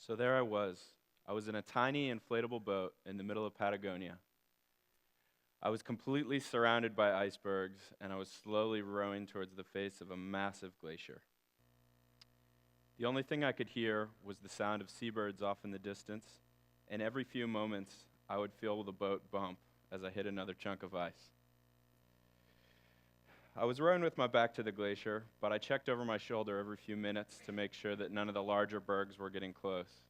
So there I was. I was in a tiny inflatable boat in the middle of Patagonia. I was completely surrounded by icebergs, and I was slowly rowing towards the face of a massive glacier. The only thing I could hear was the sound of seabirds off in the distance, and every few moments I would feel the boat bump as I hit another chunk of ice. I was rowing with my back to the glacier, but I checked over my shoulder every few minutes to make sure that none of the larger bergs were getting close.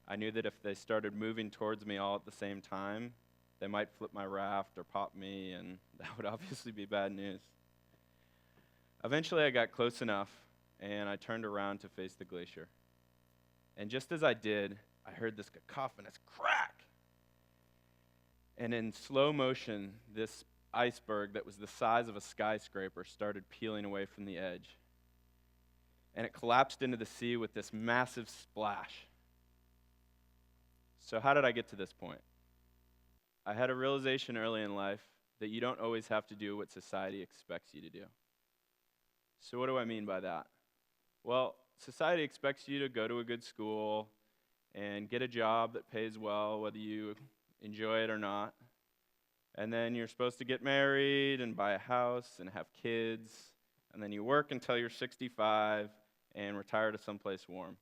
I knew that if they started moving towards me all at the same time, they might flip my raft or pop me, and that would obviously be bad news. Eventually I got close enough, and I turned around to face the glacier. And just as I did, I heard this cacophonous crack. And in slow motion, this iceberg that was the size of a skyscraper started peeling away from the edge. And it collapsed into the sea with this massive splash. So how did I get to this point? I had a realization early in life that you don't always have to do what society expects you to do. So what do I mean by that? Well, society expects you to go to a good school and get a job that pays well, whether you enjoy it or not. And then you're supposed to get married and buy a house and have kids. And then you work until you're 65 and retire to someplace warm.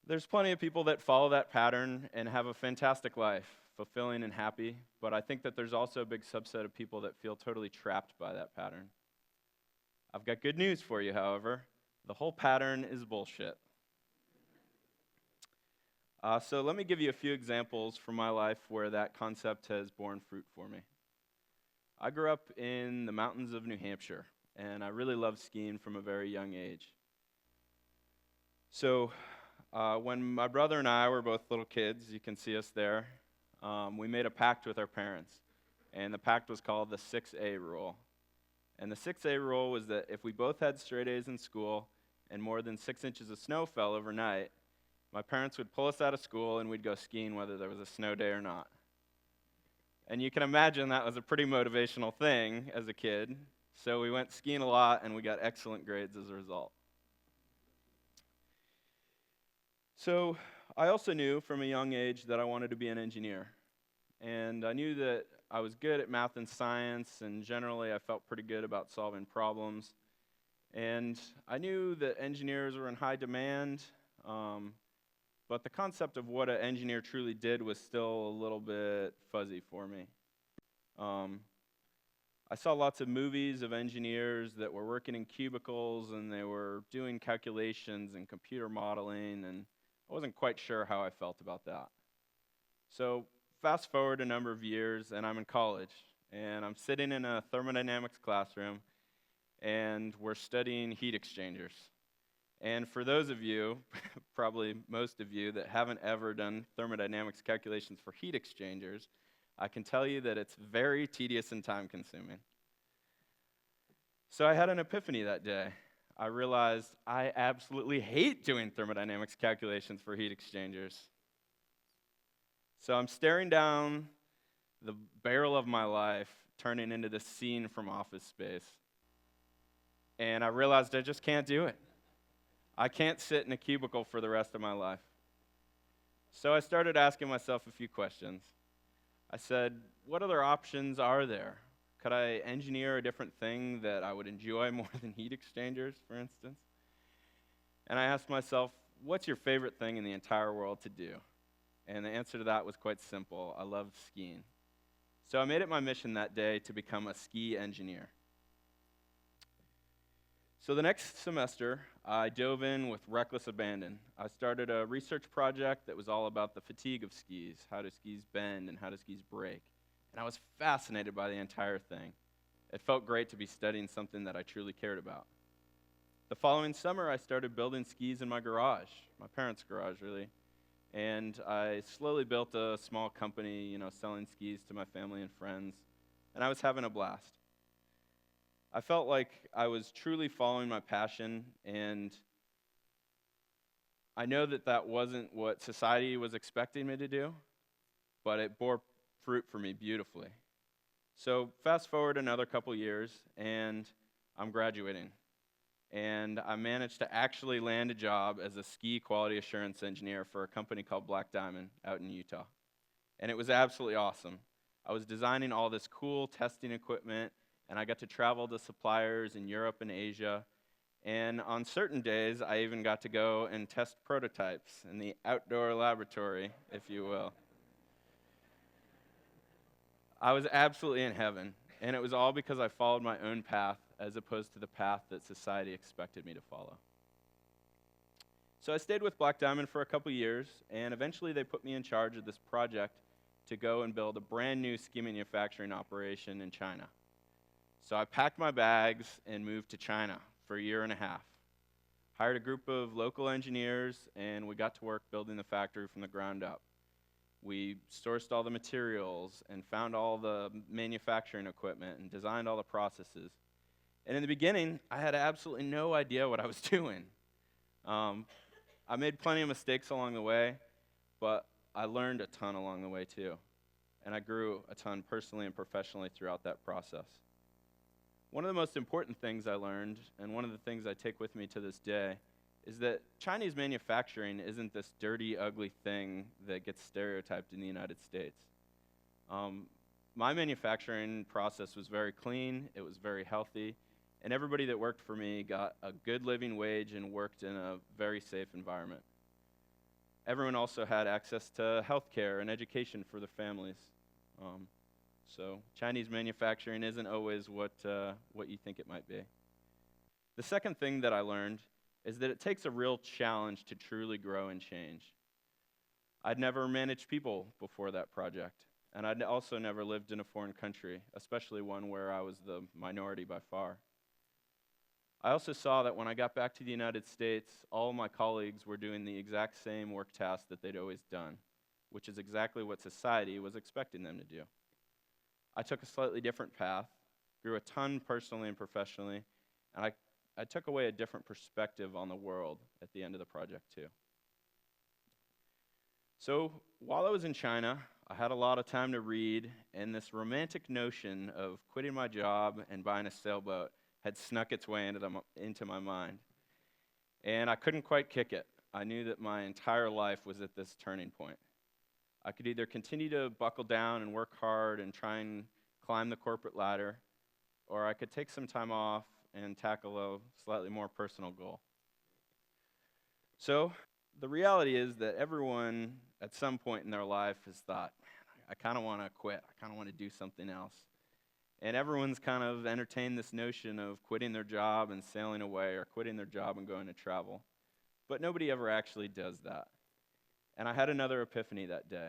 There's plenty of people that follow that pattern and have a fantastic life, fulfilling and happy, but I think that there's also a big subset of people that feel totally trapped by that pattern. I've got good news for you, however. The whole pattern is bullshit. So let me give you a few examples from my life where that concept has borne fruit for me. I grew up in the mountains of New Hampshire, and I really loved skiing from a very young age. So when my brother and I were both little kids, you can see us there, we made a pact with our parents, and the pact was called the 6A rule. And the 6A rule was that if we both had straight A's in school and more than 6 inches of snow fell overnight, my parents would pull us out of school and we'd go skiing whether there was a snow day or not. And you can imagine that was a pretty motivational thing as a kid, so we went skiing a lot and we got excellent grades as a result. So I also knew from a young age that I wanted to be an engineer. And I knew that I was good at math and science, and generally I felt pretty good about solving problems. And I knew that engineers were in high demand, but the concept of what an engineer truly did was still a little bit fuzzy for me. I saw lots of movies of engineers that were working in cubicles, and they were doing calculations and computer modeling, and I wasn't quite sure how I felt about that. So fast forward a number of years, and I'm in college, and I'm sitting in a thermodynamics classroom, and we're studying heat exchangers. And for those of you, probably most of you, that haven't ever done thermodynamics calculations for heat exchangers, I can tell you that it's very tedious and time-consuming. So I had an epiphany that day. I realized I absolutely hate doing thermodynamics calculations for heat exchangers. So I'm staring down the barrel of my life, turning into this scene from Office Space. And I realized I just can't do it. I can't sit in a cubicle for the rest of my life. So I started asking myself a few questions. I said, what other options are there? Could I engineer a different thing that I would enjoy more than heat exchangers, for instance? And I asked myself, what's your favorite thing in the entire world to do? And the answer to that was quite simple. I love skiing. So I made it my mission that day to become a ski engineer. So the next semester, I dove in with reckless abandon. I started a research project that was all about the fatigue of skis, how do skis bend and how do skis break. And I was fascinated by the entire thing. It felt great to be studying something that I truly cared about. The following summer, I started building skis in my garage, my parents' garage, really. And I slowly built a small company, selling skis to my family and friends. And I was having a blast. I felt like I was truly following my passion, and I know that that wasn't what society was expecting me to do, but it bore fruit for me beautifully. So fast forward another couple years, and I'm graduating. and I managed to actually land a job as a ski quality assurance engineer for a company called Black Diamond out in Utah. And it was absolutely awesome. I was designing all this cool testing equipment, and I got to travel to suppliers in Europe and Asia. And on certain days, I even got to go and test prototypes in the outdoor laboratory, if you will. I was absolutely in heaven, and it was all because I followed my own path as opposed to the path that society expected me to follow. So I stayed with Black Diamond for a couple years, and eventually they put me in charge of this project to go and build a brand new ski manufacturing operation in China. So I packed my bags and moved to China for a year and a half. Hired a group of local engineers, and we got to work building the factory from the ground up. We sourced all the materials and found all the manufacturing equipment and designed all the processes. And in the beginning, I had absolutely no idea what I was doing. I made plenty of mistakes along the way, but I learned a ton along the way too. And I grew a ton personally and professionally throughout that process. One of the most important things I learned, and one of the things I take with me to this day, is that Chinese manufacturing isn't this dirty, ugly thing that gets stereotyped in the United States. My manufacturing process was very clean, it was very healthy, and everybody that worked for me got a good living wage and worked in a very safe environment. Everyone also had access to health care and education for their families. So Chinese manufacturing isn't always what you think it might be. The second thing that I learned is that it takes a real challenge to truly grow and change. I'd never managed people before that project, and I'd also never lived in a foreign country, especially one where I was the minority by far. I also saw that when I got back to the United States, all of my colleagues were doing the exact same work tasks that they'd always done, which is exactly what society was expecting them to do. I took a slightly different path, grew a ton personally and professionally, and I took away a different perspective on the world at the end of the project too. So while I was in China, I had a lot of time to read, and this romantic notion of quitting my job and buying a sailboat had snuck its way into my mind. And I couldn't quite kick it. I knew that my entire life was at this turning point. I could either continue to buckle down and work hard and try and climb the corporate ladder, or I could take some time off and tackle a slightly more personal goal. So the reality is that everyone at some point in their life has thought, man, I kind of want to quit. I kind of want to do something else. And everyone's kind of entertained this notion of quitting their job and sailing away, or quitting their job and going to travel. But nobody ever actually does that. And I had another epiphany that day.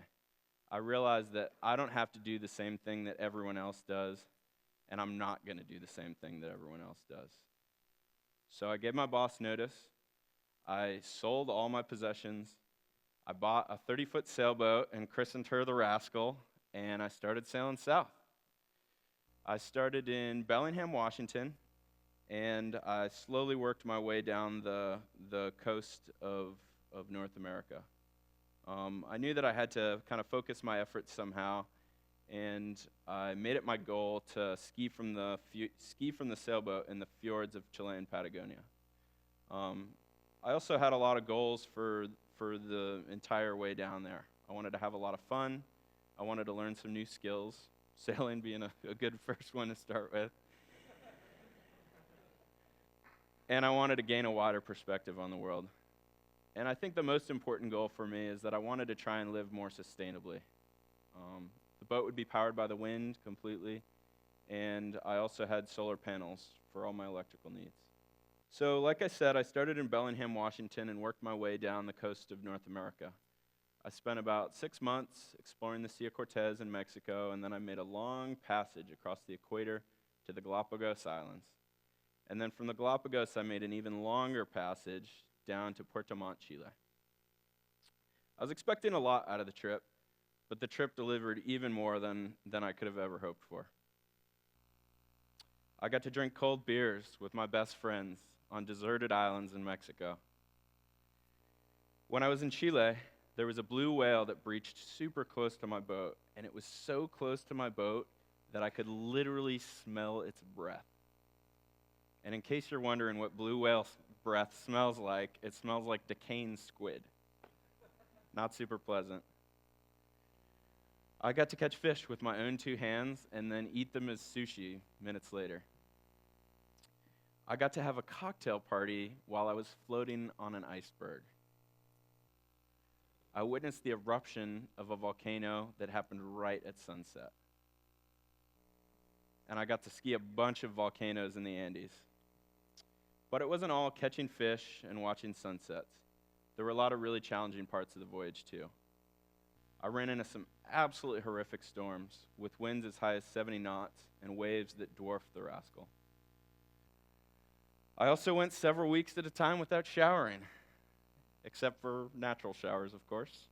I realized that I don't have to do the same thing that everyone else does, and I'm not going to do the same thing that everyone else does. So I gave my boss notice. I sold all my possessions. I bought a 30-foot sailboat and christened her the Rascal, and I started sailing south. I started in Bellingham, Washington, and I slowly worked my way down the coast of North America. I knew that I had to kind of focus my efforts somehow, and I made it my goal to ski from the sailboat in the fjords of Chilean Patagonia. I also had a lot of goals for the entire way down there. I wanted to have a lot of fun. I wanted to learn some new skills, sailing being a good first one to start with. And I wanted to gain a wider perspective on the world. And I think the most important goal for me is that I wanted to try and live more sustainably. The boat would be powered by the wind completely, and I also had solar panels for all my electrical needs. So like I said, I started in Bellingham, Washington, and worked my way down the coast of North America. I spent about 6 months exploring the Sea of Cortez in Mexico, and then I made a long passage across the equator to the Galapagos Islands. And then from the Galapagos, I made an even longer passage down to Puerto Montt, Chile. I was expecting a lot out of the trip, but the trip delivered even more than I could have ever hoped for. I got to drink cold beers with my best friends on deserted islands in Mexico. When I was in Chile, there was a blue whale that breached super close to my boat, and it was so close to my boat that I could literally smell its breath. And in case you're wondering what blue whale breath smells like, it smells like decaying squid. Not super pleasant. I got to catch fish with my own 2 hands and then eat them as sushi minutes later. I got to have a cocktail party while I was floating on an iceberg. I witnessed the eruption of a volcano that happened right at sunset. And I got to ski a bunch of volcanoes in the Andes. But it wasn't all catching fish and watching sunsets. There were a lot of really challenging parts of the voyage too. I ran into some absolutely horrific storms with winds as high as 70 knots and waves that dwarfed the rascal. I also went several weeks at a time without showering, except for natural showers, of course.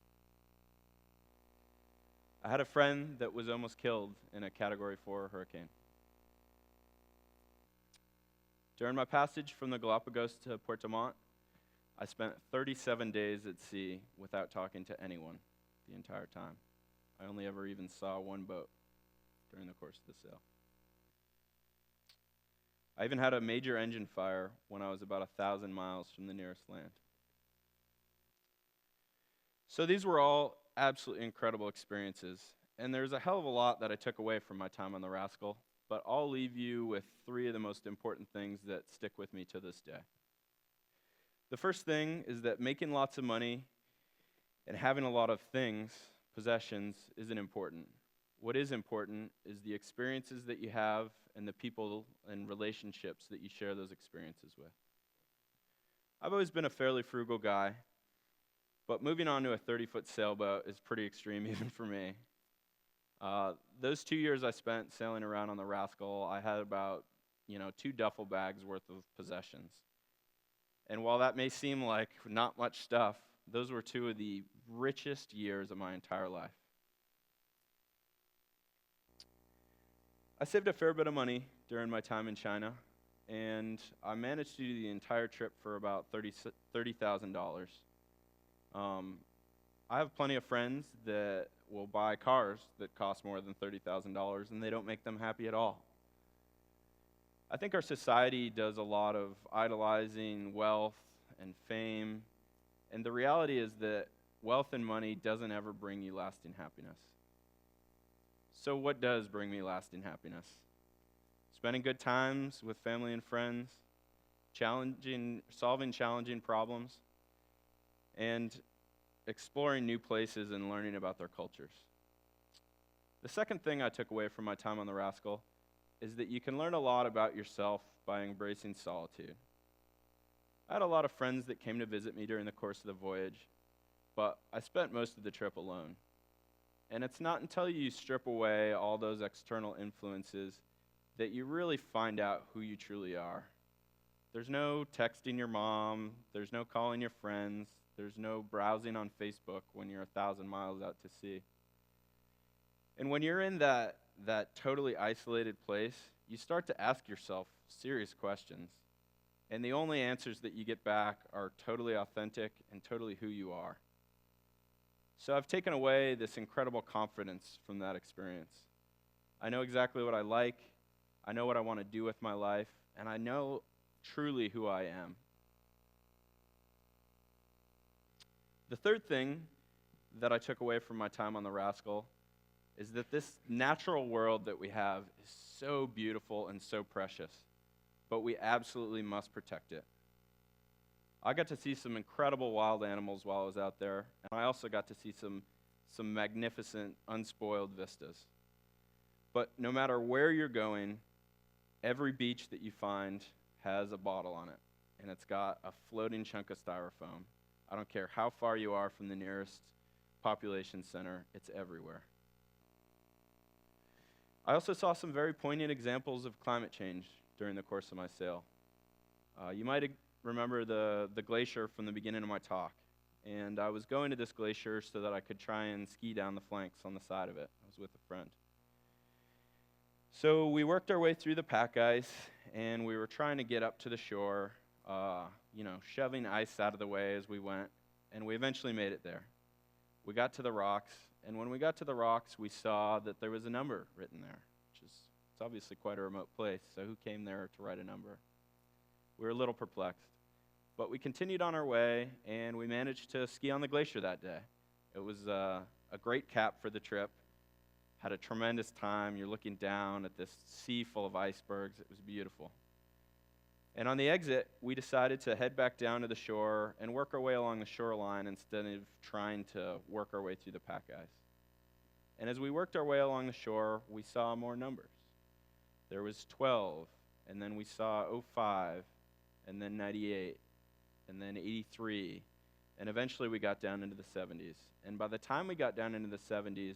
I had a friend that was almost killed in a Category 4 hurricane. During my passage from the Galapagos to Puerto Montt, I spent 37 days at sea without talking to anyone the entire time. I only ever even saw one boat during the course of the sail. I even had a major engine fire when I was about 1,000 miles from the nearest land. So these were all absolutely incredible experiences, and there's a hell of a lot that I took away from my time on the Rascal, but I'll leave you with 3 of the most important things that stick with me to this day. The first thing is that making lots of money and having a lot of things, possessions, isn't important. What is important is the experiences that you have and the people and relationships that you share those experiences with. I've always been a fairly frugal guy, but moving on to a 30-foot sailboat is pretty extreme even for me. Those 2 years I spent sailing around on the Rascal, I had about 2 duffel bags worth of possessions. And while that may seem like not much stuff, those were 2 of the richest years of my entire life. I saved a fair bit of money during my time in China, and I managed to do the entire trip for about $30,000. I have plenty of friends that will buy cars that cost more than $30,000, and they don't make them happy at all. I think our society does a lot of idolizing wealth and fame, and the reality is that wealth and money doesn't ever bring you lasting happiness. So what does bring me lasting happiness? Spending good times with family and friends, solving challenging problems, and exploring new places and learning about their cultures. The second thing I took away from my time on the Rascal is that you can learn a lot about yourself by embracing solitude. I had a lot of friends that came to visit me during the course of the voyage, but I spent most of the trip alone. And it's not until you strip away all those external influences that you really find out who you truly are. There's no texting your mom, there's no calling your friends, there's no browsing on Facebook when you're 1,000 miles out to sea. And when you're in that totally isolated place, you start to ask yourself serious questions. And the only answers that you get back are totally authentic and totally who you are. So I've taken away this incredible confidence from that experience. I know exactly what I like, I know what I want to do with my life, and I know truly who I am. The third thing that I took away from my time on the Rascal is that this natural world that we have is so beautiful and so precious, but we absolutely must protect it. I got to see some incredible wild animals while I was out there, and I also got to see some magnificent, unspoiled vistas. But no matter where you're going, every beach that you find has a bottle on it, and it's got a floating chunk of styrofoam. I don't care how far you are from the nearest population center, it's everywhere. I also saw some very poignant examples of climate change during the course of my sail. You might remember the glacier from the beginning of my talk, and I was going to this glacier so that I could try and ski down the flanks on the side of it. I was with a friend. So we worked our way through the pack ice, and we were trying to get up to the shore, shoving ice out of the way as we went, and we eventually made it there. We got to the rocks, and when we got to the rocks, we saw that there was a number written there, it's obviously quite a remote place, so who came there to write a number? We were a little perplexed. But we continued on our way, and we managed to ski on the glacier that day. It was a great cap for the trip. Had a tremendous time. You're looking down at this sea full of icebergs. It was beautiful. And on the exit, we decided to head back down to the shore and work our way along the shoreline instead of trying to work our way through the pack ice. And as we worked our way along the shore, we saw more numbers. There was 12, and then we saw 05, and then 98, and then 83, and eventually we got down into the 70s. And by the time we got down into the 70s,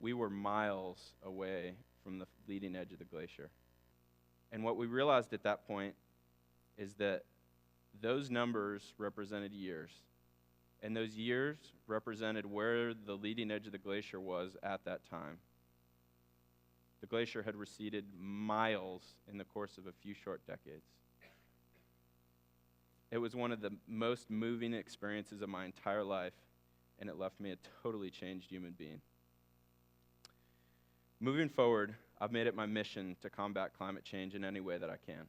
we were miles away from the leading edge of the glacier. And what we realized at that point is that those numbers represented years. And those years represented where the leading edge of the glacier was at that time. The glacier had receded miles in the course of a few short decades. It was one of the most moving experiences of my entire life, and it left me a totally changed human being. Moving forward, I've made it my mission to combat climate change in any way that I can.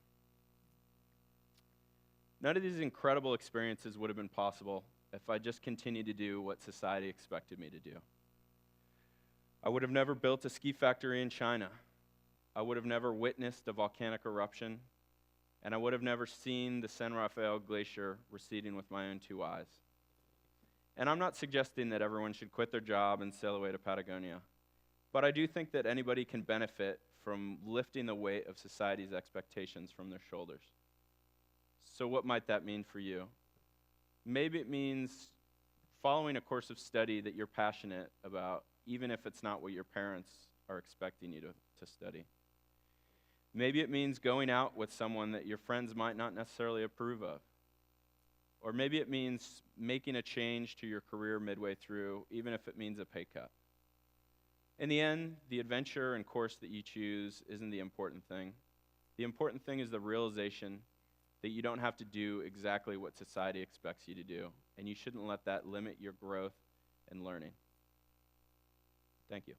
None of these incredible experiences would have been possible if I just continued to do what society expected me to do. I would have never built a ski factory in China. I would have never witnessed a volcanic eruption, and I would have never seen the San Rafael Glacier receding with my own two eyes. And I'm not suggesting that everyone should quit their job and sail away to Patagonia, but I do think that anybody can benefit from lifting the weight of society's expectations from their shoulders. So what might that mean for you? Maybe it means following a course of study that you're passionate about, even if it's not what your parents are expecting you to study. Maybe it means going out with someone that your friends might not necessarily approve of. Or maybe it means making a change to your career midway through, even if it means a pay cut. In the end, the adventure and course that you choose isn't the important thing. The important thing is the realization that you don't have to do exactly what society expects you to do, and you shouldn't let that limit your growth and learning. Thank you.